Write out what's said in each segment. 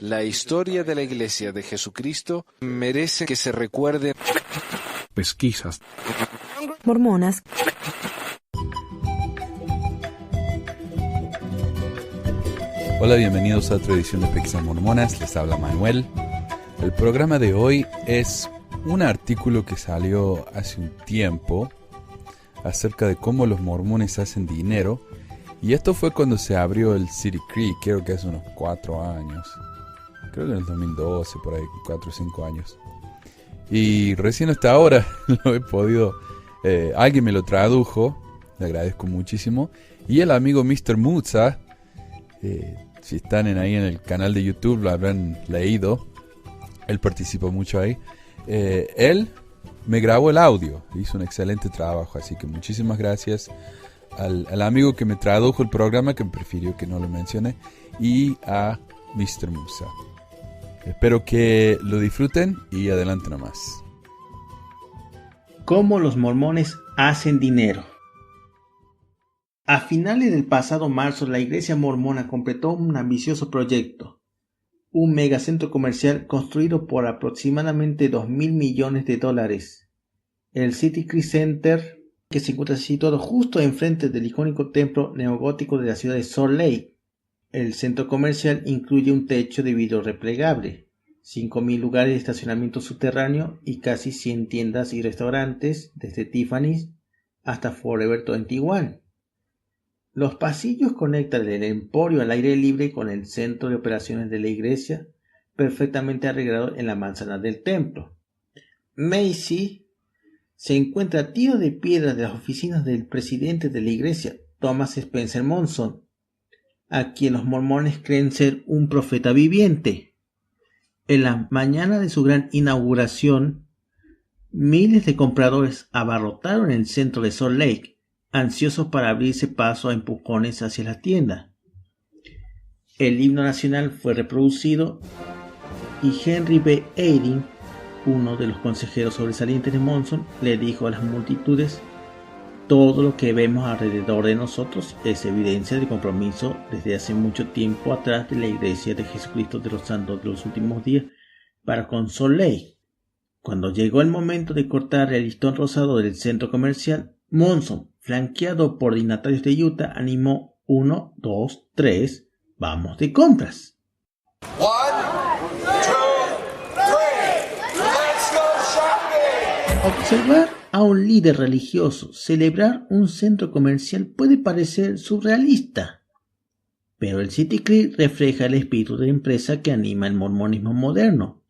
La historia de la Iglesia de Jesucristo merece que se recuerde. Pesquisas mormonas. Hola, bienvenidos a otra edición de Pesquisas Mormonas. Les habla Manuel. El programa de hoy es un artículo que salió hace un tiempo acerca de cómo los mormones hacen dinero. Y esto fue cuando se abrió el City Creek, creo que hace unos 4 años. Creo que en el 2012, por ahí, 4 o 5 años. Y recién hasta ahora lo he podido... alguien me lo tradujo, le agradezco muchísimo. Y el amigo Mr. Musa, si están ahí en el canal de YouTube lo habrán leído. Él participa mucho ahí. Él me grabó el audio, hizo un excelente trabajo, así que muchísimas gracias al amigo que me tradujo el programa, que prefirió que no lo mencione, y a Mr. Musa. Espero que lo disfruten y adelante nomás. ¿Cómo los mormones hacen dinero? A finales del pasado marzo, la Iglesia Mormona completó un ambicioso proyecto, un megacentro comercial construido por aproximadamente $2,000 millones. El City Creek Center, que se encuentra situado justo enfrente del icónico templo neogótico de la ciudad de Salt Lake. El centro comercial incluye un techo de vidrio replegable, 5,000 lugares de estacionamiento subterráneo y casi 100 tiendas y restaurantes, desde Tiffany's hasta Forever 21. Los pasillos conectan el emporio al aire libre con el centro de operaciones de la iglesia, perfectamente arreglado en la manzana del templo. Macy se encuentra a tiro de piedra de las oficinas del presidente de la iglesia, Thomas Spencer Monson, a quien los mormones creen ser un profeta viviente. En la mañana de su gran inauguración, miles de compradores abarrotaron el centro de Salt Lake, ansiosos para abrirse paso a empujones hacia la tienda. El himno nacional fue reproducido y Henry B. Eyring, uno de los consejeros sobresalientes de Monson, le dijo a las multitudes: todo lo que vemos alrededor de nosotros es evidencia de compromiso desde hace mucho tiempo atrás de la Iglesia de Jesucristo de los Santos de los Últimos Días para con Salt Lake. Cuando llegó el momento de cortar el listón rosado del centro comercial, Monson, flanqueado por dignatarios de Utah, animó: 1, 2, 3, vamos de compras. 1, 2, 3, let's go shopping. Observar a un líder religioso celebrar un centro comercial puede parecer surrealista, pero el City Creek refleja el espíritu de empresa que anima el mormonismo moderno.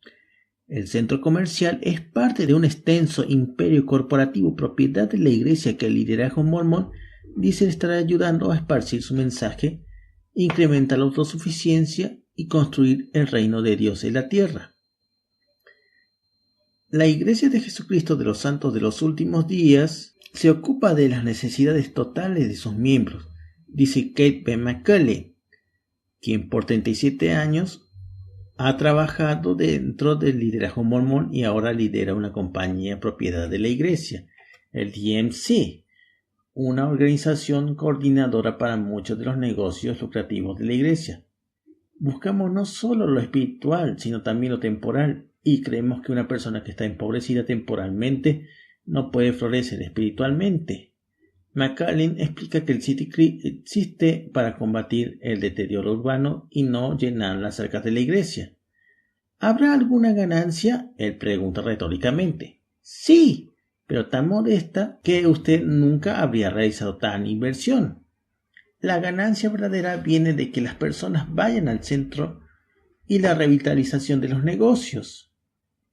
El centro comercial es parte de un extenso imperio corporativo propiedad de la iglesia que el liderazgo mormón dice estar ayudando a esparcir su mensaje, incrementar la autosuficiencia y construir el reino de Dios en la tierra. La Iglesia de Jesucristo de los Santos de los Últimos Días se ocupa de las necesidades totales de sus miembros, dice Kate B. McCulley, quien por 37 años ha trabajado dentro del liderazgo mormón y ahora lidera una compañía propiedad de la iglesia, el DMC, una organización coordinadora para muchos de los negocios lucrativos de la iglesia. Buscamos no solo lo espiritual, sino también lo temporal, y creemos que una persona que está empobrecida temporalmente no puede florecer espiritualmente. McCallin explica que el City Creek existe para combatir el deterioro urbano y no llenar las arcas de la iglesia. ¿Habrá alguna ganancia? Él pregunta retóricamente. Sí, pero tan modesta que usted nunca habría realizado tan inversión. La ganancia verdadera viene de que las personas vayan al centro y la revitalización de los negocios.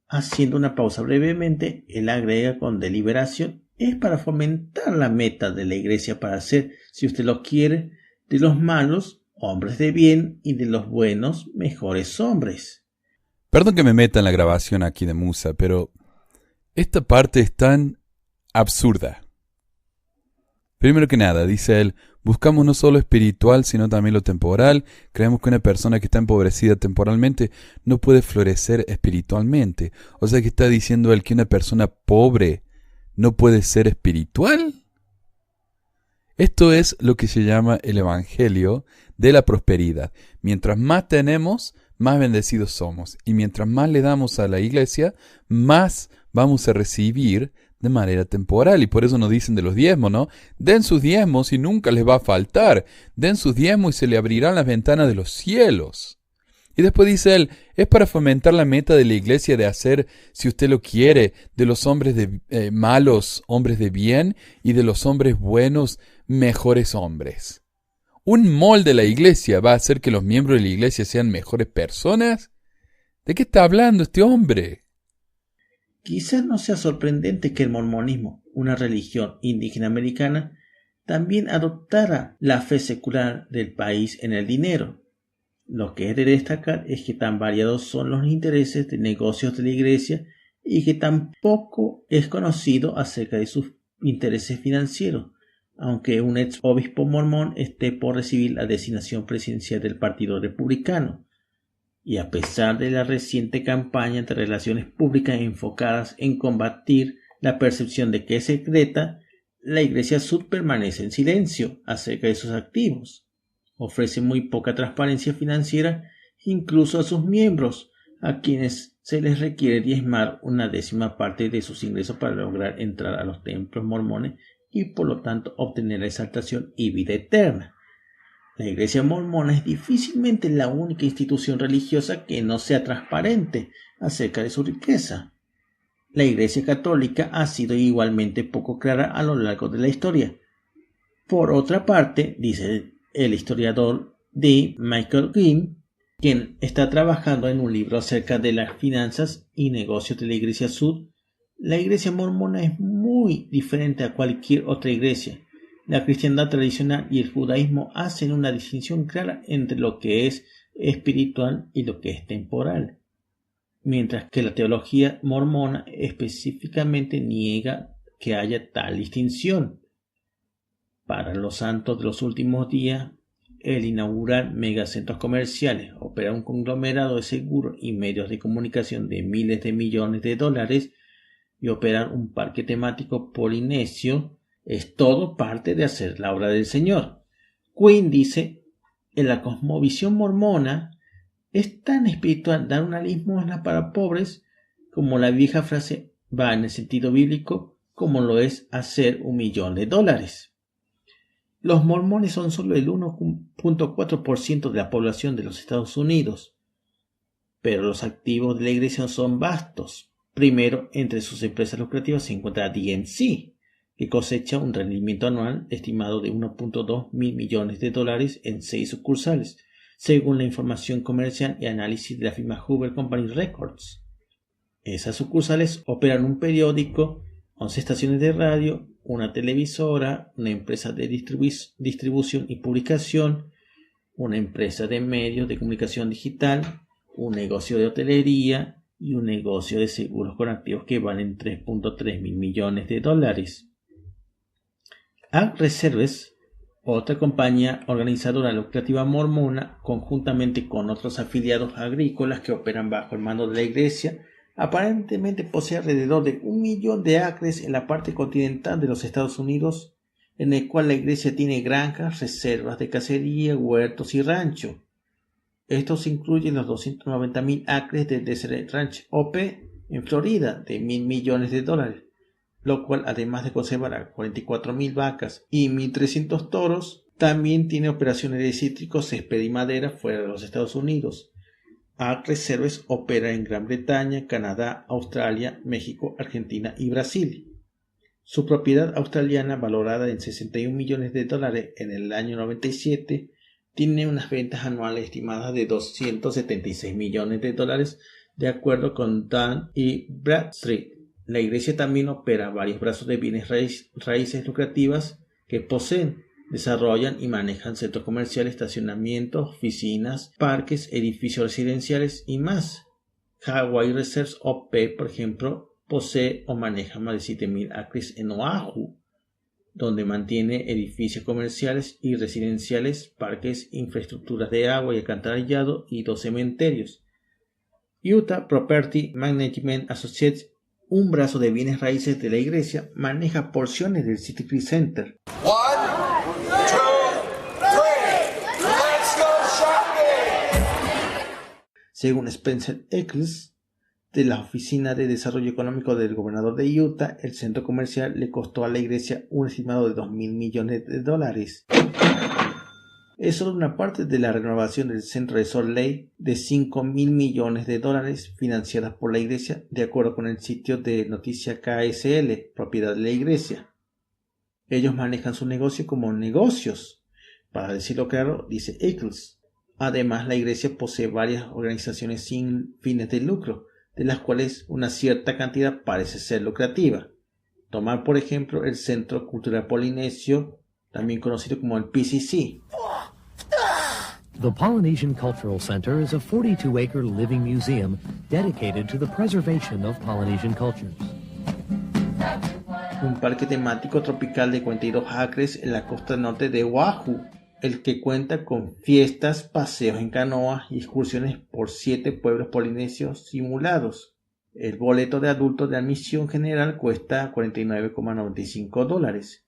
Haciendo una pausa brevemente, él agrega con deliberación: es para fomentar la meta de la iglesia para hacer, si usted lo quiere, de los malos hombres de bien y de los buenos mejores hombres. Perdón que me meta en la grabación aquí de Musa, pero esta parte es tan absurda. Primero que nada, dice él, buscamos no solo espiritual, sino también lo temporal. Creemos que una persona que está empobrecida temporalmente no puede florecer espiritualmente. O sea que está diciendo él que una persona pobre no puede ser espiritual. Esto es lo que se llama el evangelio de la prosperidad. Mientras más tenemos, más bendecidos somos. Y mientras más le damos a la iglesia, más vamos a recibir de manera temporal. Y por eso nos dicen de los diezmos, ¿no? Den sus diezmos y nunca les va a faltar. Den sus diezmos y se le abrirán las ventanas de los cielos. Y después dice él, es para fomentar la meta de la iglesia de hacer, si usted lo quiere, de los hombres malos, hombres de bien, y de los hombres buenos, mejores hombres. ¿Un molde de la iglesia va a hacer que los miembros de la iglesia sean mejores personas? ¿De qué está hablando este hombre? Quizás no sea sorprendente que el mormonismo, una religión indígena americana, también adoptara la fe secular del país en el dinero. Lo que es de destacar es que tan variados son los intereses de negocios de la iglesia y que tampoco es conocido acerca de sus intereses financieros, aunque un ex obispo mormón esté por recibir la designación presidencial del Partido Republicano. Y a pesar de la reciente campaña de relaciones públicas enfocadas en combatir la percepción de que es secreta, la Iglesia Sud permanece en silencio acerca de sus activos. Ofrece muy poca transparencia financiera incluso a sus miembros, a quienes se les requiere diezmar 1/10 parte de sus ingresos para lograr entrar a los templos mormones y por lo tanto obtener la exaltación y vida eterna. La Iglesia mormona es difícilmente la única institución religiosa que no sea transparente acerca de su riqueza. La Iglesia católica ha sido igualmente poco clara a lo largo de la historia. Por otra parte, dice el historiador D. Michael Green, quien está trabajando en un libro acerca de las finanzas y negocios de la Iglesia Sud, la Iglesia mormona es muy diferente a cualquier otra iglesia. La cristiandad tradicional y el judaísmo hacen una distinción clara entre lo que es espiritual y lo que es temporal, mientras que la teología mormona específicamente niega que haya tal distinción. Para los santos de los últimos días, el inaugurar megacentros comerciales, operar un conglomerado de seguros y medios de comunicación de miles de millones de dólares y operar un parque temático polinesio es todo parte de hacer la obra del Señor. Quinn dice, en la cosmovisión mormona es tan espiritual dar una limosna para pobres como la vieja frase va en el sentido bíblico como lo es hacer $1.000.000. Los mormones son solo el 1.4% de la población de los Estados Unidos, pero los activos de la iglesia son vastos. Primero, entre sus empresas lucrativas se encuentra DNC, que cosecha un rendimiento anual estimado de $1.2 mil millones en 6 sucursales, según la información comercial y análisis de la firma Hoover Company Records. Esas sucursales operan un periódico, 11 estaciones de radio, una televisora, una empresa de distribución y publicación, una empresa de medios de comunicación digital, un negocio de hotelería y un negocio de seguros con activos que valen $3.3 mil millones. Ag Reserves, otra compañía organizadora lucrativa mormona, conjuntamente con otros afiliados agrícolas que operan bajo el mando de la iglesia, aparentemente posee alrededor de 1 millón de acres en la parte continental de los Estados Unidos, en el cual la iglesia tiene granjas, reservas de cacería, huertos y rancho. Estos incluyen los 290.000 acres de Desert Ranch OP en Florida de $1.000 millones, lo cual, además de conservar a 44.000 vacas y 1.300 toros, también tiene operaciones de cítricos, césped y madera fuera de los Estados Unidos. Ag Reserves opera en Gran Bretaña, Canadá, Australia, México, Argentina y Brasil. Su propiedad australiana, valorada en $61 millones en el año 97, tiene unas ventas anuales estimadas de $276 millones de acuerdo con Dun y Bradstreet. La iglesia también opera varios brazos de bienes raíces lucrativas que poseen, desarrollan y manejan centros comerciales, estacionamientos, oficinas, parques, edificios residenciales y más. Hawaii Reserves OP, por ejemplo, posee o maneja más de 7.000 acres en Oahu, donde mantiene edificios comerciales y residenciales, parques, infraestructuras de agua y alcantarillado y 2 cementerios. Utah Property Management Associates, un brazo de bienes raíces de la iglesia, maneja porciones del City Creek Center. 1, 2, 3, let's Según Spencer Eccles, de la Oficina de Desarrollo Económico del gobernador de Utah, el centro comercial le costó a la iglesia un estimado de $2.000 millones. Es solo una parte de la renovación del centro de Salt Lake de $5.000 millones financiadas por la iglesia, de acuerdo con el sitio de noticias KSL, propiedad de la iglesia. Ellos manejan su negocio como negocios, para decirlo claro, dice Eccles. Además, la iglesia posee varias organizaciones sin fines de lucro, de las cuales una cierta cantidad parece ser lucrativa. Tomar, por ejemplo, el Centro Cultural Polinesio, también conocido como el PCC. The Polynesian Cultural Center is a 42-acre living museum dedicated to the preservation of Polynesian cultures. Un parque temático tropical de 42 acres en la costa norte de Oahu, el que cuenta con fiestas, paseos en canoas y excursiones por 7 pueblos polinesios simulados. El boleto de adultos de admisión general cuesta $49.95.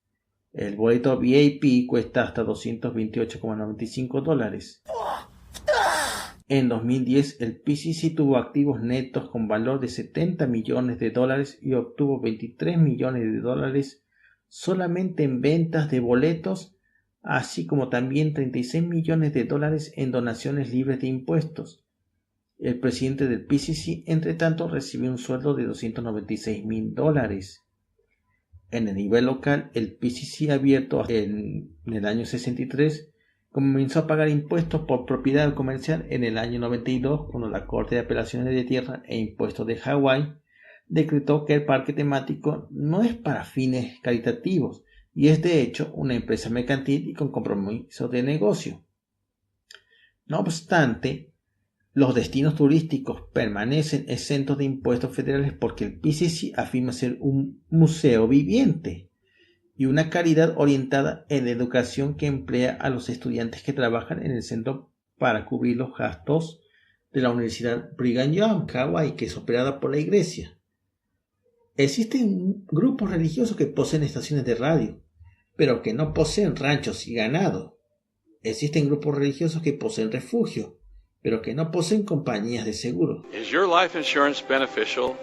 El boleto VIP cuesta hasta $228.95. En 2010, el PCC tuvo activos netos con valor de $70 millones y obtuvo $23 millones solamente en ventas de boletos, así como también $36 millones en donaciones libres de impuestos. El presidente del PCC, entre tanto, recibió un sueldo de $296.000. En el nivel local, el PCC abierto en el año 63 comenzó a pagar impuestos por propiedad comercial en el año 92, cuando la Corte de Apelaciones de Tierra e Impuestos de Hawái decretó que el parque temático no es para fines caritativos y es de hecho una empresa mercantil y con compromiso de negocio. No obstante, los destinos turísticos permanecen exentos de impuestos federales porque el PCC afirma ser un museo viviente y una caridad orientada en la educación que emplea a los estudiantes que trabajan en el centro para cubrir los gastos de la Universidad Brigham Young, Hawái, que es operada por la iglesia. Existen grupos religiosos que poseen estaciones de radio, pero que no poseen ranchos y ganado. Existen grupos religiosos que poseen refugio, pero que no poseen compañías de seguro. Is your life insurance beneficial?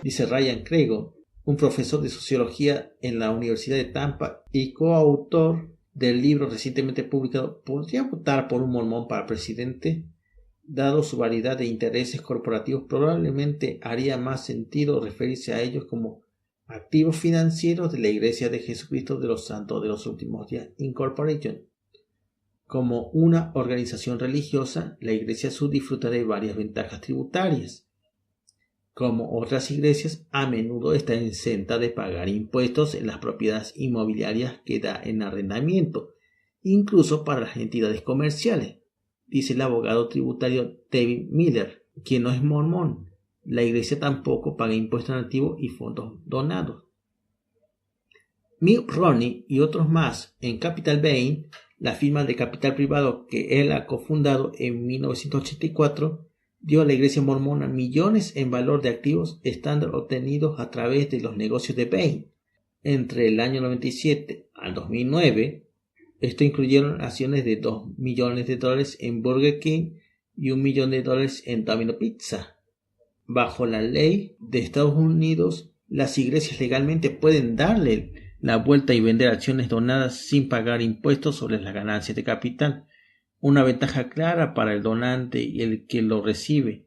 Dice Ryan Crego, un profesor de sociología en la Universidad de Tampa y coautor del libro recientemente publicado ¿Podría votar por un mormón para presidente? Dado su variedad de intereses corporativos, probablemente haría más sentido referirse a ellos como activos financieros de la Iglesia de Jesucristo de los Santos de los Últimos Días, Incorporated. Como una organización religiosa, la Iglesia Sur disfruta de varias ventajas tributarias. Como otras iglesias, a menudo está exenta de pagar impuestos en las propiedades inmobiliarias que da en arrendamiento, incluso para las entidades comerciales, dice el abogado tributario David Miller, quien no es mormón. La iglesia tampoco paga impuestos nativos y fondos donados. Mitt Romney y otros más en Capital Bain, la firma de capital privado que él ha cofundado en 1984, dio a la iglesia mormona millones en valor de activos estándar obtenidos a través de los negocios de Bain. Entre el año 97 al 2009, esto incluyeron acciones de $2 millones en Burger King y $1 millón en Domino Pizza. Bajo la ley de Estados Unidos, las iglesias legalmente pueden darle la vuelta y vender acciones donadas sin pagar impuestos sobre las ganancias de capital, una ventaja clara para el donante y el que lo recibe.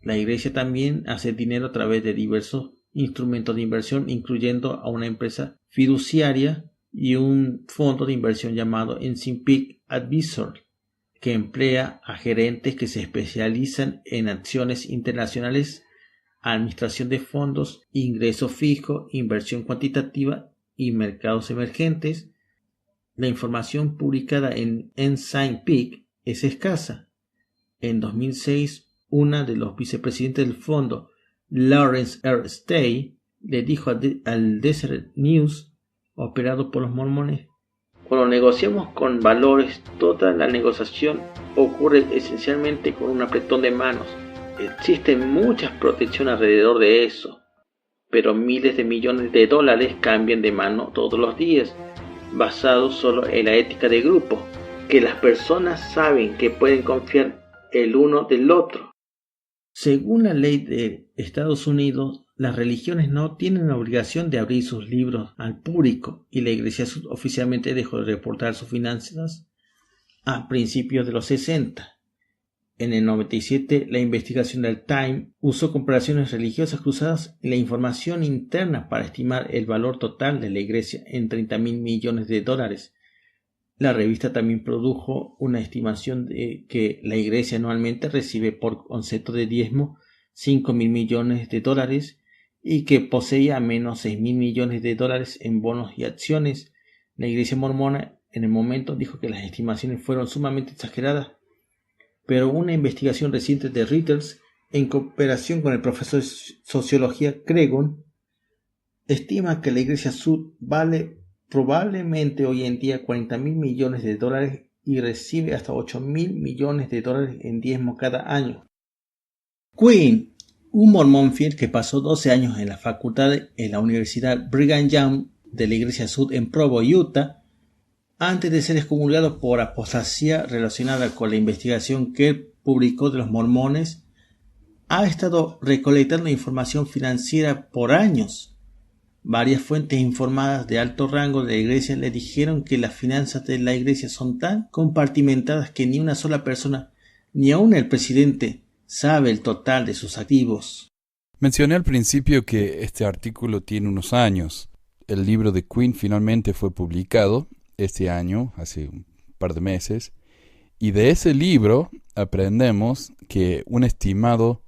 La iglesia también hace dinero a través de diversos instrumentos de inversión, incluyendo a una empresa fiduciaria y un fondo de inversión llamado Ensign Peak Advisor, que emplea a gerentes que se especializan en acciones internacionales, administración de fondos, ingreso fijo, inversión cuantitativa y mercados emergentes. La información publicada en Ensign Peak es escasa. En 2006, una de los vicepresidentes del fondo, Lawrence R. Stay, le dijo al Desert News, operado por los mormones: cuando negociamos con valores, toda la negociación ocurre esencialmente con un apretón de manos. Existe mucha protección alrededor de eso, pero miles de millones de dólares cambian de mano todos los días, basado solo en la ética de grupo, que las personas saben que pueden confiar el uno del otro. Según la ley de Estados Unidos, las religiones no tienen la obligación de abrir sus libros al público y la Iglesia Sud oficialmente dejó de reportar sus finanzas a principios de los 60. En el 97, la investigación del Time usó comparaciones religiosas cruzadas y la información interna para estimar el valor total de la Iglesia en $30.000 millones. La revista también produjo una estimación de que la Iglesia anualmente recibe por concepto de diezmo $5.000 millones y que poseía menos $6.000 millones en bonos y acciones. La Iglesia mormona en el momento dijo que las estimaciones fueron sumamente exageradas, pero una investigación reciente de Reuters, en cooperación con el profesor de sociología Cregon, estima que la Iglesia Sud vale probablemente hoy en día $40.000 millones y recibe hasta $8.000 millones en diezmo cada año. Quinn, un mormón fiel que pasó 12 años en la facultad en la Universidad Brigham Young de la Iglesia Sud en Provo, Utah, antes de ser excomulgado por apostasía relacionada con la investigación que él publicó de los mormones, ha estado recolectando información financiera por años. Varias fuentes informadas de alto rango de la Iglesia le dijeron que las finanzas de la Iglesia son tan compartimentadas que ni una sola persona, ni aun el presidente, sabe el total de sus activos. Mencioné al principio que este artículo tiene unos años. El libro de Quinn finalmente fue publicado este año, hace un par de meses, y de ese libro aprendemos que una estimación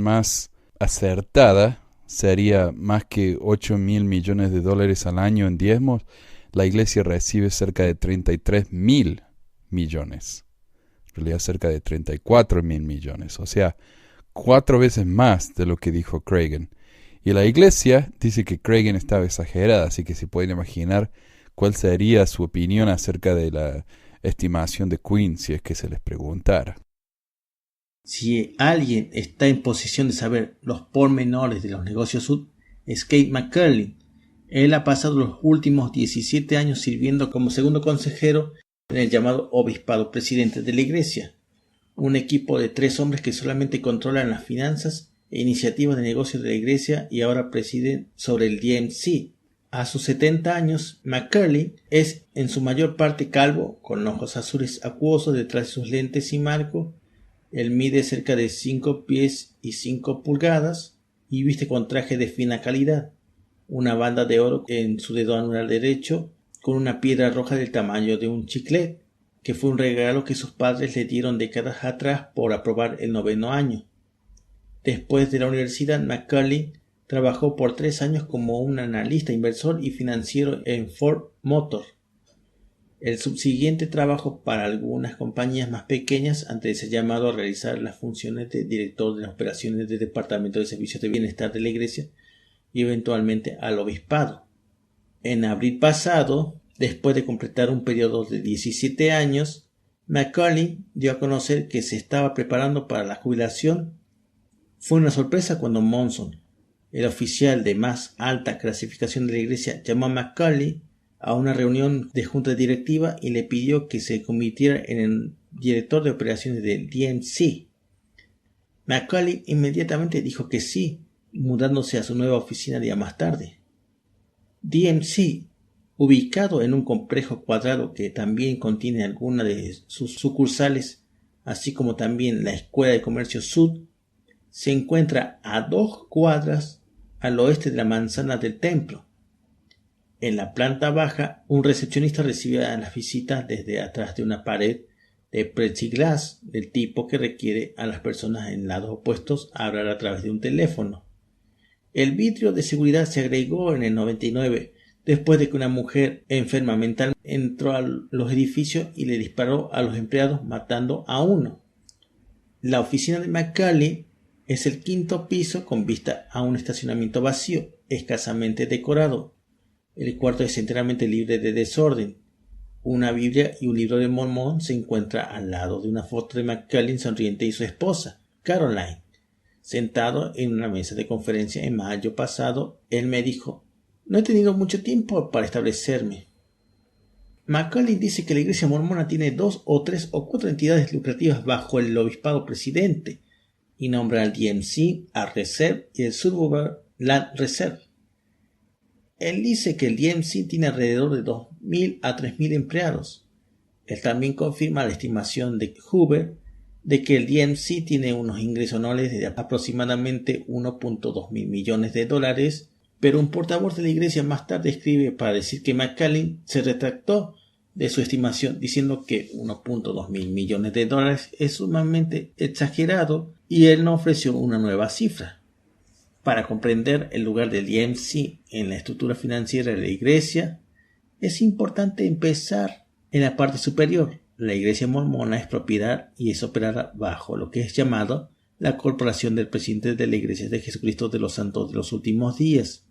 más acertada sería más que $8.000 millones al año en diezmos. La Iglesia recibe cerca de $33.000 millones, en realidad cerca de $34.000 millones, o sea, 4 veces más de lo que dijo Cregan. Y la Iglesia dice que Cregan estaba exagerada, así que se pueden imaginar cuál sería su opinión acerca de la estimación de Quinn si es que se les preguntara. Si alguien está en posición de saber los pormenores de los negocios Sud, es Kate McCurlin. Él ha pasado los últimos 17 años sirviendo como segundo consejero en el llamado Obispado Presidente de la Iglesia, un equipo de 3 hombres que solamente controlan las finanzas e iniciativas de negocios de la Iglesia y ahora presiden sobre el DMC. A sus 70 años, McCurlin es en su mayor parte calvo, con ojos azules acuosos detrás de sus lentes y marco. Él mide cerca de 5 pies y 5 pulgadas y viste con traje de fina calidad, una banda de oro en su dedo anular derecho con una piedra roja del tamaño de un chiclet, que fue un regalo que sus padres le dieron décadas atrás por aprobar el 9º año. Después de la universidad, McCurlin trabajó por 3 años como un analista inversor y financiero en Ford Motor. El subsiguiente trabajo para algunas compañías más pequeñas antes de ser llamado a realizar las funciones de director de las operaciones del Departamento de Servicios de Bienestar de la Iglesia y eventualmente al obispado. En abril pasado, después de completar un periodo de 17 años, McCurlin dio a conocer que se estaba preparando para la jubilación. Fue una sorpresa cuando Monson, el oficial de más alta clasificación de la Iglesia, llamó a McCurlin a una reunión de junta directiva y le pidió que se convirtiera en el director de operaciones del DMC. McCurlin inmediatamente dijo que sí, mudándose a su nueva oficina días más tarde. DMC, ubicado en un complejo cuadrado que también contiene algunas de sus sucursales, así como también la Escuela de Comercio Sud, se encuentra a 2 cuadras al oeste de la manzana del templo. En la planta baja, un recepcionista recibe a las visitas desde atrás de una pared de plexiglas del tipo que requiere a las personas en lados opuestos a hablar a través de un teléfono. El vidrio de seguridad se agregó en el 99, después de que una mujer enferma mental entró a los edificios y le disparó a los empleados, matando a uno. La oficina de McCurlin es el 5º piso con vista a un estacionamiento vacío, escasamente decorado. El cuarto es enteramente libre de desorden. Una Biblia y un libro de Mormón se encuentra al lado de una foto de McCurlin sonriente y su esposa, Caroline. Sentado en una mesa de conferencia en mayo pasado, él me dijo: "No he tenido mucho tiempo para establecerme". McCurlin dice que la Iglesia mormona tiene 2 o 3 o 4 entidades lucrativas bajo el obispado presidente, y nombra al DMC, al Reserve y el Suburban Land Reserve. Él dice que el DMC tiene alrededor de 2.000 a 3.000 empleados. Él también confirma la estimación de Hoover de que el DMC tiene unos ingresos anuales de aproximadamente 1.2 mil millones de dólares, pero un portavoz de la iglesia más tarde escribe para decir que McCalley se retractó de su estimación diciendo que 1.2 mil millones de dólares es sumamente exagerado y él no ofreció una nueva cifra. Para comprender el lugar del DMC en la estructura financiera de la iglesia, es importante empezar en la parte superior. La iglesia mormona es propiedad y es operada bajo lo que es llamado la corporación del presidente de la Iglesia de Jesucristo de los Santos de los Últimos Días.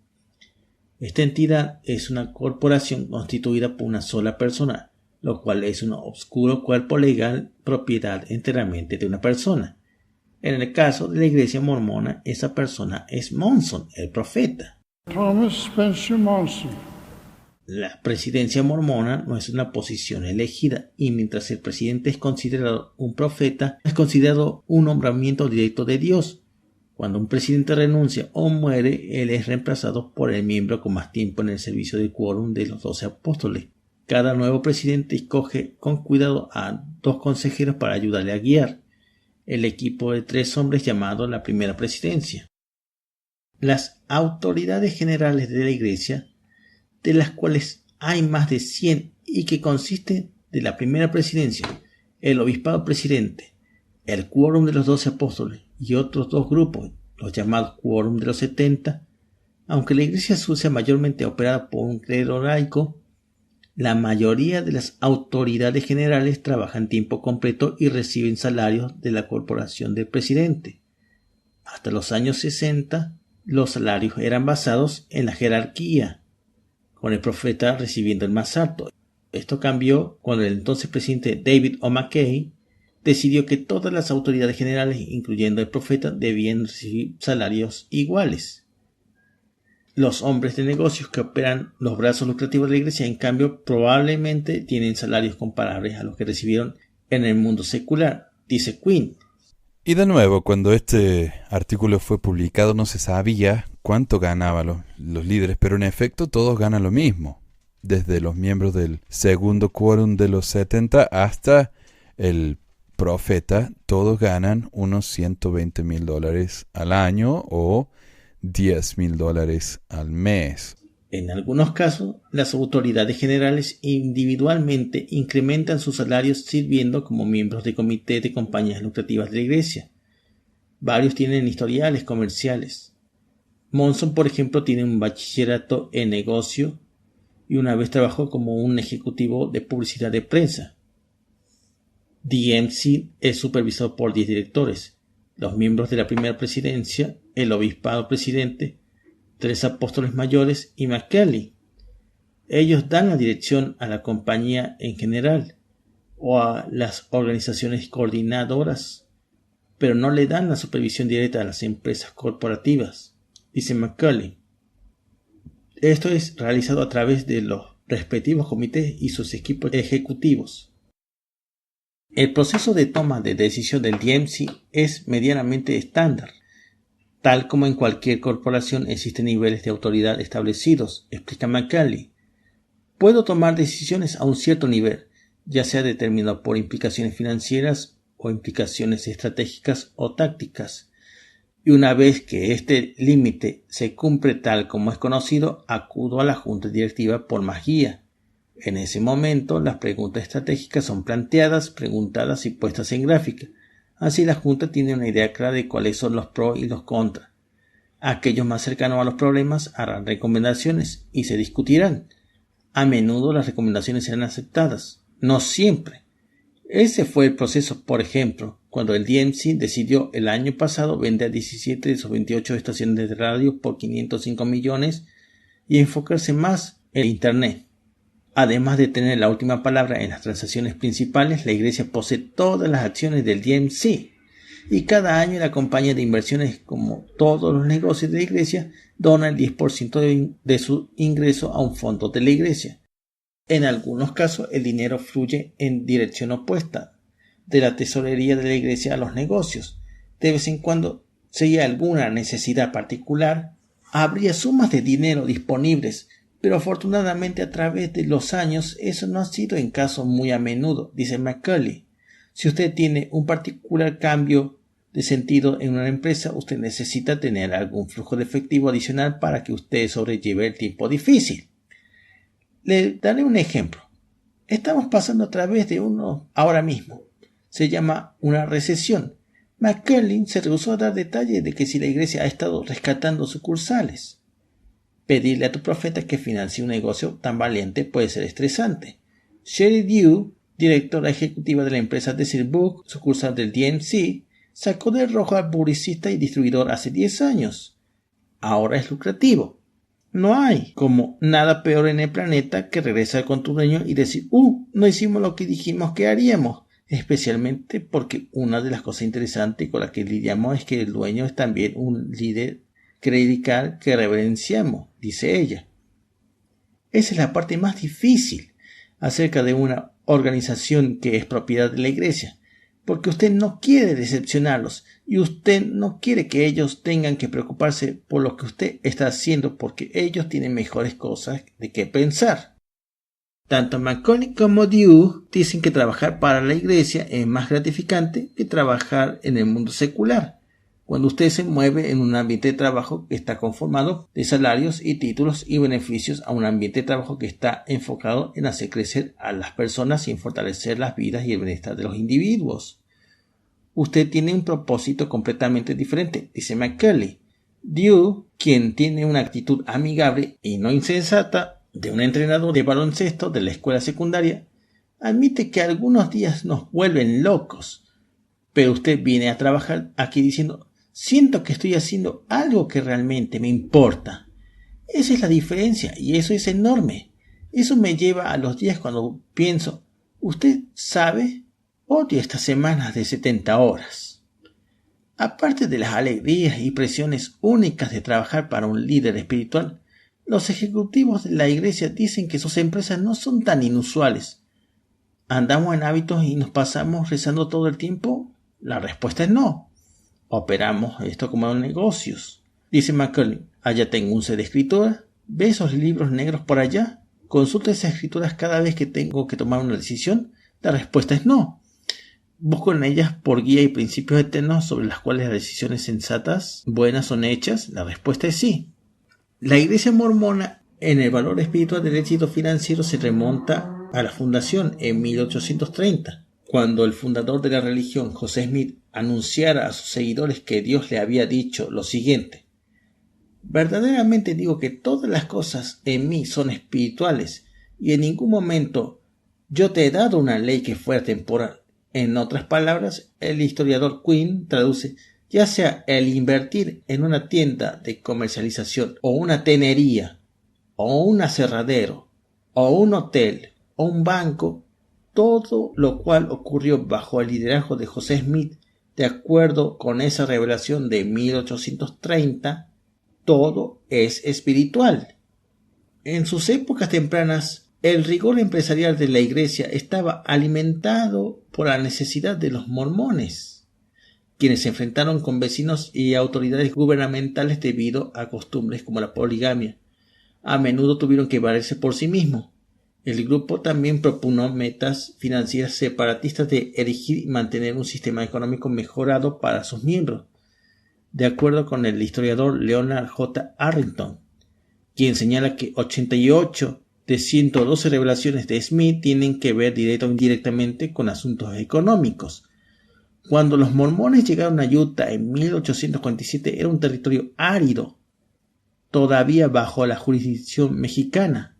Esta entidad es una corporación constituida por una sola persona, lo cual es un oscuro cuerpo legal propiedad enteramente de una persona. En el caso de la iglesia mormona, esa persona es Monson, el profeta. Thomas Spencer Monson. La presidencia mormona no es una posición elegida y mientras el presidente es considerado un profeta, es considerado un nombramiento directo de Dios. Cuando un presidente renuncia o muere, él es reemplazado por el miembro con más tiempo en el servicio de quórum de los 12 apóstoles. Cada nuevo presidente escoge con cuidado a 2 consejeros para ayudarle a guiar el equipo de 3 hombres llamado la primera presidencia. Las autoridades generales de la iglesia, de las cuales hay más de 100 y que consisten de la primera presidencia, el obispado presidente, el quórum de los 12 apóstoles y otros 2 grupos, los llamados quórum de los 70, aunque la iglesia sea mayormente operada por un clero laico, la mayoría de las autoridades generales trabajan tiempo completo y reciben salarios de la corporación del presidente. Hasta los años 60, los salarios eran basados en la jerarquía, con el profeta recibiendo el más alto. Esto cambió cuando el entonces presidente David O. McKay decidió que todas las autoridades generales, incluyendo el profeta, debían recibir salarios iguales. Los hombres de negocios que operan los brazos lucrativos de la iglesia, en cambio, probablemente tienen salarios comparables a los que recibieron en el mundo secular, dice Quinn. Y de nuevo, cuando este artículo fue publicado no se sabía cuánto ganaban los líderes, pero en efecto todos ganan lo mismo. Desde los miembros del segundo quórum de los 70 hasta el profeta, todos ganan unos $120,000 al año o $10,000 al mes. En algunos casos, las autoridades generales individualmente incrementan sus salarios sirviendo como miembros de comité de compañías lucrativas de la iglesia. Varios tienen historiales comerciales. Monson, por ejemplo, tiene un bachillerato en negocio y una vez trabajó como un ejecutivo de publicidad de prensa. DMC es supervisado por 10 directores, los miembros de la primera presidencia, el obispado presidente, 3 apóstoles mayores y McKelley. Ellos dan la dirección a la compañía en general o a las organizaciones coordinadoras, pero no le dan la supervisión directa a las empresas corporativas, dice McCulley. Esto es realizado a través de los respectivos comités y sus equipos ejecutivos. El proceso de toma de decisión del DMC es medianamente estándar. Tal como en cualquier corporación existen niveles de autoridad establecidos, explica McCalley. Puedo tomar decisiones a un cierto nivel, ya sea determinado por implicaciones financieras o implicaciones estratégicas o tácticas. Y una vez que este límite se cumple tal como es conocido, acudo a la junta directiva por más guía. En ese momento, las preguntas estratégicas son planteadas, preguntadas y puestas en gráfica. Así la Junta tiene una idea clara de cuáles son los pros y los contras. Aquellos más cercanos a los problemas harán recomendaciones y se discutirán. A menudo las recomendaciones serán aceptadas, no siempre. Ese fue el proceso, por ejemplo, cuando el DMC decidió el año pasado vender 17 de sus 28 estaciones de radio por 505 millones y enfocarse más en Internet. Además de tener la última palabra en las transacciones principales, la iglesia posee todas las acciones del DMC y cada año la compañía de inversiones, como todos los negocios de la iglesia, dona el 10% de su ingreso a un fondo de la iglesia. En algunos casos el dinero fluye en dirección opuesta, de la tesorería de la iglesia a los negocios. de vez en cuando, si hay alguna necesidad particular, habría sumas de dinero disponibles, pero afortunadamente a través de los años eso no ha sido en caso muy a menudo, dice Macaulay. Si usted tiene un particular cambio de sentido en una empresa, usted necesita tener algún flujo de efectivo adicional para que usted sobrelleve el tiempo difícil. Le daré un ejemplo. Estamos pasando a través de uno ahora mismo. Se llama una recesión. Macaulay se rehusó a dar detalles de que si la iglesia ha estado rescatando sucursales. Pedirle a tu profeta que financie un negocio tan valiente puede ser estresante. Sherry Dew, directora ejecutiva de la empresa Desert Book, sucursal del DMC, sacó del rojo al publicista y distribuidor hace 10 años. Ahora es lucrativo. No hay como nada peor en el planeta que regresar con tu dueño y decir, no hicimos lo que dijimos que haríamos. Especialmente porque una de las cosas interesantes con las que lidiamos es que el dueño es también un líder clerical que reverenciamos, dice ella. Esa es la parte más difícil acerca de una organización que es propiedad de la iglesia, porque usted no quiere decepcionarlos y usted no quiere que ellos tengan que preocuparse por lo que usted está haciendo porque ellos tienen mejores cosas de qué pensar. Tanto Macaulay como Dew dicen que trabajar para la iglesia es más gratificante que trabajar en el mundo secular, cuando usted se mueve en un ambiente de trabajo que está conformado de salarios y títulos y beneficios a un ambiente de trabajo que está enfocado en hacer crecer a las personas y en fortalecer las vidas y el bienestar de los individuos. Usted tiene un propósito completamente diferente, dice Macaulay. Dew, quien tiene una actitud amigable y no insensata, de un entrenador de baloncesto de la escuela secundaria, admite que algunos días nos vuelven locos, pero usted viene a trabajar aquí diciendo, siento que estoy haciendo algo que realmente me importa. Esa es la diferencia y eso es enorme. Eso me lleva a los días cuando pienso, usted sabe, odio estas semanas de 70 horas. Aparte de las alegrías y presiones únicas de trabajar para un líder espiritual, los ejecutivos de la iglesia dicen que sus empresas no son tan inusuales. ¿Andamos en hábitos y nos pasamos rezando todo el tiempo? La respuesta es no. Operamos esto como negocios. Dice Macaulay, allá tengo un set de escrituras. ¿Ve esos libros negros por allá? ¿Consulta esas escrituras cada vez que tengo que tomar una decisión? La respuesta es no. ¿Busco en ellas por guía y principios eternos sobre las cuales las decisiones sensatas, buenas son hechas? La respuesta es sí. La iglesia mormona en el valor espiritual del éxito financiero se remonta a la fundación en 1830, cuando el fundador de la religión, José Smith, anunciara a sus seguidores que Dios le había dicho lo siguiente: verdaderamente digo que todas las cosas en mí son espirituales y en ningún momento yo te he dado una ley que fuera temporal. En otras palabras, el historiador Quinn traduce: ya sea el invertir en una tienda de comercialización o una tenería o un aserradero o un hotel o un banco, todo lo cual ocurrió bajo el liderazgo de José Smith, de acuerdo con esa revelación de 1830, todo es espiritual. En sus épocas tempranas, el rigor empresarial de la iglesia estaba alimentado por la necesidad de los mormones, quienes se enfrentaron con vecinos y autoridades gubernamentales debido a costumbres como la poligamia. A menudo tuvieron que valerse por sí mismos. El grupo también propuso metas financieras separatistas de erigir y mantener un sistema económico mejorado para sus miembros, de acuerdo con el historiador Leonard J. Arrington, quien señala que 88 de 112 revelaciones de Smith tienen que ver directa o indirectamente con asuntos económicos. Cuando los mormones llegaron a Utah en 1847 era un territorio árido, todavía bajo la jurisdicción mexicana.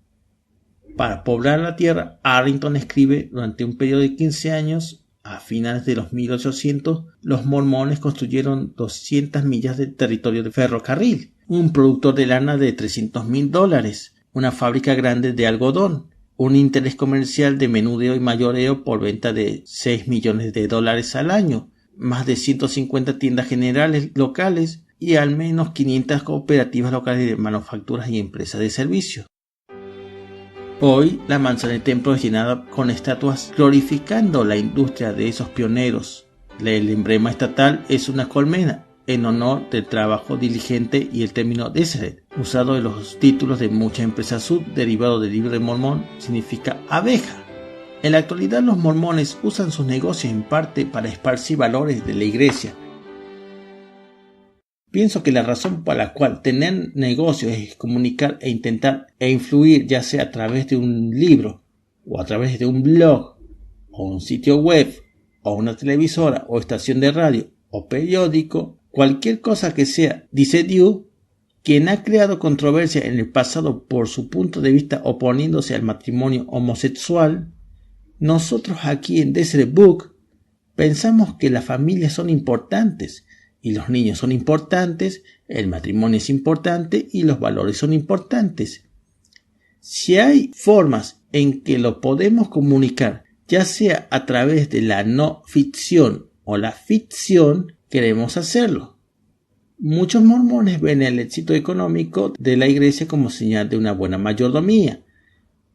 Para poblar la tierra, Arrington escribe: durante un periodo de 15 años, a finales de los 1800, los mormones construyeron 200 millas de territorio de ferrocarril, un productor de lana de $300,000, una fábrica grande de algodón, un interés comercial de menudeo y mayoreo por venta de $6 millones al año, más de 150 tiendas generales locales y al menos 500 cooperativas locales de manufacturas y empresas de servicios. Hoy la manzana del templo es llenada con estatuas glorificando la industria de esos pioneros. El emblema estatal es una colmena, en honor del trabajo diligente, y el término Deseret, usado en los títulos de muchas empresas sud, derivado del libro de Mormón, significa abeja. En la actualidad los mormones usan sus negocios en parte para esparcir valores de la iglesia. Pienso que la razón por la cual tener negocios es comunicar e intentar e influir, ya sea a través de un libro, o a través de un blog, o un sitio web, o una televisora, o estación de radio, o periódico, cualquier cosa que sea, dice Dew, quien ha creado controversia en el pasado por su punto de vista oponiéndose al matrimonio homosexual. Nosotros aquí en Deseret Book pensamos que las familias son importantes, y los niños son importantes, el matrimonio es importante y los valores son importantes. Si hay formas en que lo podemos comunicar, ya sea a través de la no ficción o la ficción, queremos hacerlo. Muchos mormones ven el éxito económico de la iglesia como señal de una buena mayordomía,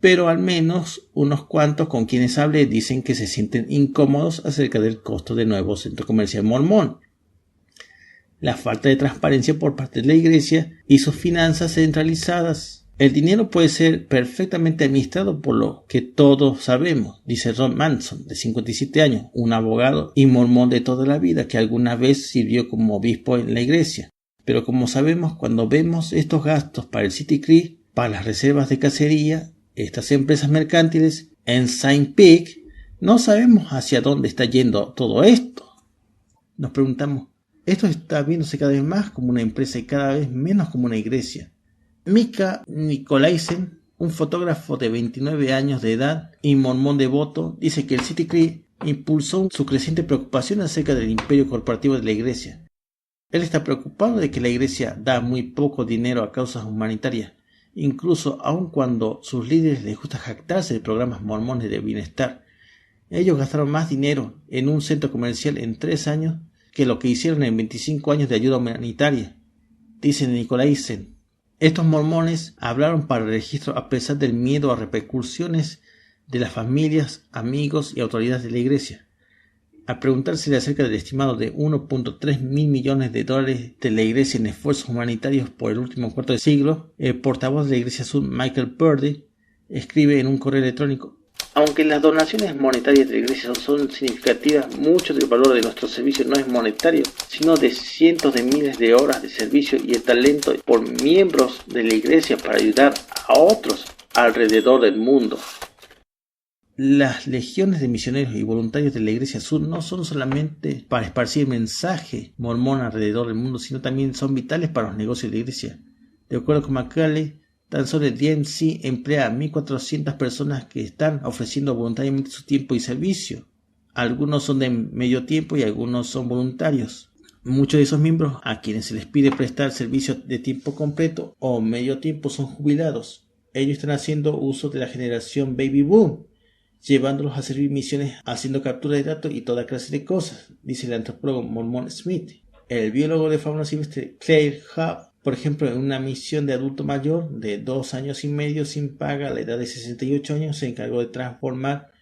pero al menos unos cuantos con quienes hablé dicen que se sienten incómodos acerca del costo del nuevo centro comercial mormón. La falta de transparencia por parte de la iglesia y sus finanzas centralizadas. El dinero puede ser perfectamente administrado por lo que todos sabemos, dice Ron Manson, de 57 años, un abogado y mormón de toda la vida que alguna vez sirvió como obispo en la iglesia. Pero como sabemos, cuando vemos estos gastos para el City Creek, para las reservas de cacería, estas empresas mercantiles, en Saint Peak, no sabemos hacia dónde está yendo todo esto. Nos preguntamos, esto está viéndose cada vez más como una empresa y cada vez menos como una iglesia. Mika Nicolaisen, un fotógrafo de 29 años de edad y mormón devoto, dice que el City Creek impulsó su creciente preocupación acerca del imperio corporativo de la iglesia. Él está preocupado de que la iglesia da muy poco dinero a causas humanitarias, incluso aun cuando sus líderes les gusta jactarse de programas mormones de bienestar. Ellos gastaron más dinero en un centro comercial en 3 años que lo que hicieron en 25 años de ayuda humanitaria, dice Nicolaisen. Estos mormones hablaron para el registro a pesar del miedo a repercusiones de las familias, amigos y autoridades de la iglesia. Al preguntársele acerca del estimado de 1.3 mil millones de dólares de la iglesia en esfuerzos humanitarios por el último cuarto de siglo, el portavoz de la iglesia sur, Michael Purdy, escribe en un correo electrónico: aunque las donaciones monetarias de la iglesia son significativas, mucho del valor de nuestro servicio no es monetario, sino de cientos de miles de horas de servicio y el talento por miembros de la iglesia para ayudar a otros alrededor del mundo. Las legiones de misioneros y voluntarios de la iglesia sur no son solamente para esparcir el mensaje mormón alrededor del mundo, sino también son vitales para los negocios de la iglesia. De acuerdo con Macaulay, tan solo el DMC emplea a 1.400 personas que están ofreciendo voluntariamente su tiempo y servicio. Algunos son de medio tiempo y algunos son voluntarios. Muchos de esos miembros a quienes se les pide prestar servicio de tiempo completo o medio tiempo son jubilados. Ellos están haciendo uso de la generación Baby Boom, llevándolos a servir misiones haciendo captura de datos y toda clase de cosas, dice el antropólogo mormón Smith. El biólogo de fauna silvestre Claire Huff, por ejemplo, en una misión de adulto mayor de 2 años y medio sin paga a la edad de 68 años, se encargó de transformar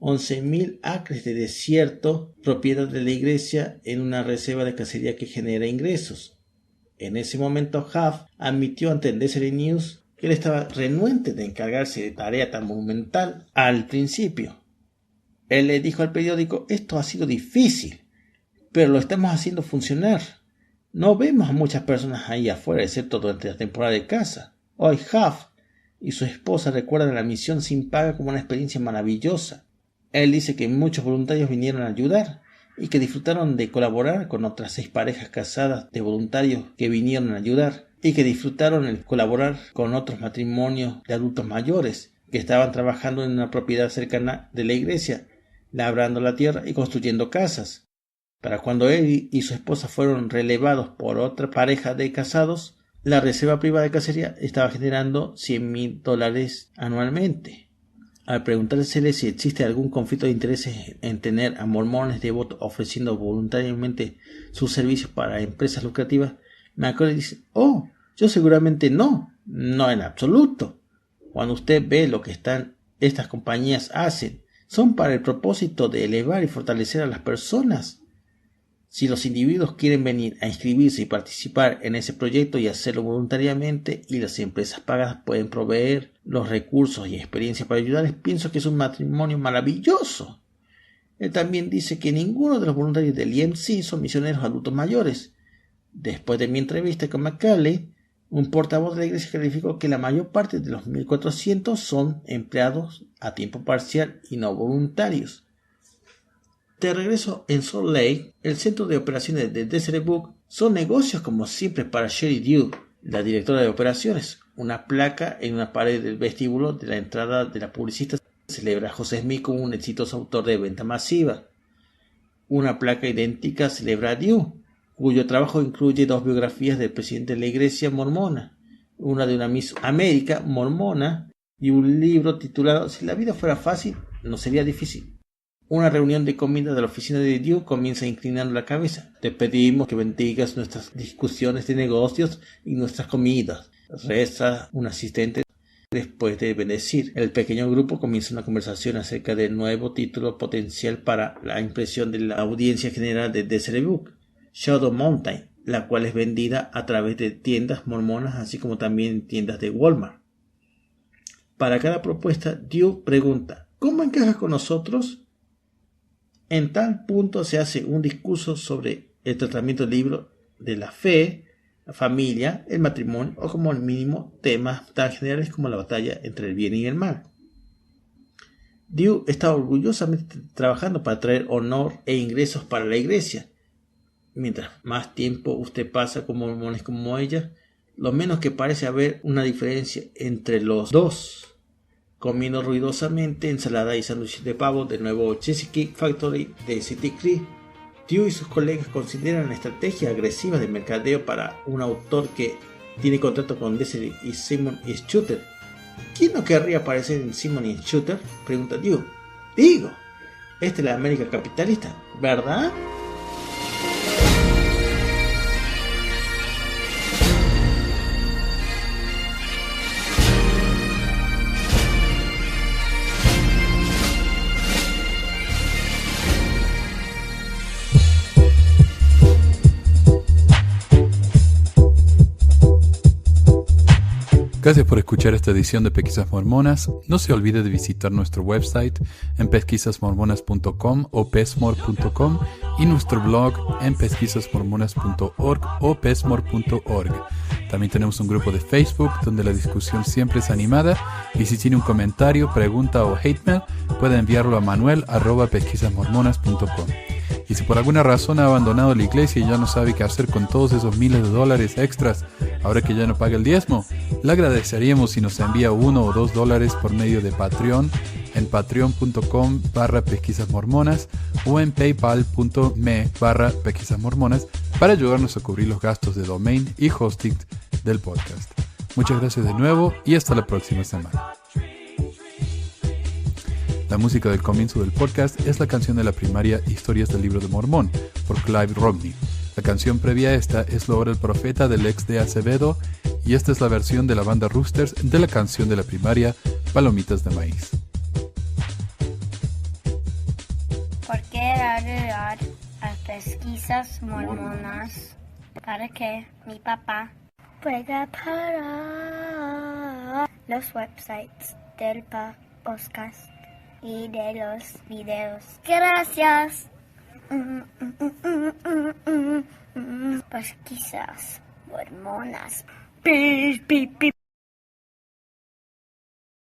11.000 acres de desierto, propiedad de la iglesia, en una reserva de cacería que genera ingresos. En ese momento, Huff admitió ante el Deseret News que él estaba renuente de encargarse de tarea tan monumental al principio. Él le dijo al periódico: esto ha sido difícil, pero lo estamos haciendo funcionar. No vemos a muchas personas ahí afuera, excepto durante la temporada de caza. Hoy Huff y su esposa recuerdan la misión sin paga como una experiencia maravillosa. Él dice que muchos voluntarios vinieron a ayudar y que disfrutaron de colaborar con otras 6 parejas casadas de voluntarios que vinieron a ayudar, y que disfrutaron el colaborar con otros matrimonios de adultos mayores que estaban trabajando en una propiedad cercana de la iglesia, labrando la tierra y construyendo casas. Para cuando él y su esposa fueron relevados por otra pareja de casados, la reserva privada de cacería estaba generando $100,000 anualmente. Al preguntársele si existe algún conflicto de intereses en tener a mormones devotos ofreciendo voluntariamente sus servicios para empresas lucrativas, Macaulay dice: oh, yo seguramente no en absoluto. Cuando usted ve lo que estas compañías hacen, son para el propósito de elevar y fortalecer a las personas. Si los individuos quieren venir a inscribirse y participar en ese proyecto y hacerlo voluntariamente, y las empresas pagadas pueden proveer los recursos y experiencia para ayudarles, pienso que es un matrimonio maravilloso. Él también dice que ninguno de los voluntarios del EMC son misioneros adultos mayores. Después de mi entrevista con McCarley, un portavoz de la iglesia clarificó que la mayor parte de los 1.400 son empleados a tiempo parcial y no voluntarios. De regreso en Salt Lake, el centro de operaciones de Deseret Book son negocios como siempre para Sherry Dew, la directora de operaciones. Una placa en una pared del vestíbulo de la entrada de la publicista celebra a José Smith como un exitoso autor de venta masiva. Una placa idéntica celebra a Dew, cuyo trabajo incluye 2 biografías del presidente de la iglesia mormona, una de una Miss América mormona y un libro titulado Si la vida fuera fácil, no sería difícil. Una reunión de comida de la oficina de Dew comienza inclinando la cabeza. Te pedimos que bendigas nuestras discusiones de negocios y nuestras comidas, reza un asistente. Después de bendecir, el pequeño grupo comienza una conversación acerca del nuevo título potencial para la impresión de la audiencia general de Deseret Book, Shadow Mountain, la cual es vendida a través de tiendas mormonas así como también tiendas de Walmart. Para cada propuesta, Dew pregunta: ¿cómo encajas con nosotros? En tal punto se hace un discurso sobre el tratamiento del libro de la fe, la familia, el matrimonio o como mínimo temas tan generales como la batalla entre el bien y el mal. Dew está orgullosamente trabajando para traer honor e ingresos para la iglesia. Mientras más tiempo usted pasa con mormones como ella, lo menos que parece haber una diferencia entre los dos. Comiendo ruidosamente ensalada y sándwiches de pavo del nuevo Cheesecake Factory de City Creek, Dew y sus colegas consideran la estrategia agresiva de mercadeo para un autor que tiene contrato con Deseret y Simon y Schuster. ¿Quién no querría aparecer en Simon y Schuster?, pregunta Dew. Digo, esta es la América capitalista, ¿verdad? Gracias por escuchar esta edición de Pesquisas Mormonas. No se olvide de visitar nuestro website en pesquisasmormonas.com o pesmor.com y nuestro blog en pesquisasmormonas.org o pesmor.org. También tenemos un grupo de Facebook donde la discusión siempre es animada, y si tiene un comentario, pregunta o hate mail, puede enviarlo a manuel@pesquisasmormonas.com. Y si por alguna razón ha abandonado la iglesia y ya no sabe qué hacer con todos esos miles de dólares extras ahora que ya no paga el diezmo, le agradeceríamos si nos envía $1 o $2 por medio de Patreon en patreon.com/pesquisasmormonas o en paypal.me/pesquisasmormonas para ayudarnos a cubrir los gastos de domain y hosting del podcast. Muchas gracias de nuevo y hasta la próxima semana. La música del comienzo del podcast es la canción de la primaria Historias del Libro de Mormón por Clive Rodney. La canción previa a esta es La Hora del Profeta del ex de Acevedo, y esta es la versión de la banda Roosters de la canción de la primaria Palomitas de Maíz. ¿Por qué agregar a pesquisas mormonas? Para que mi papá pueda parar los websites del podcast y de los videos. Gracias. Pesquisas mormonas. Pi, pi, pi.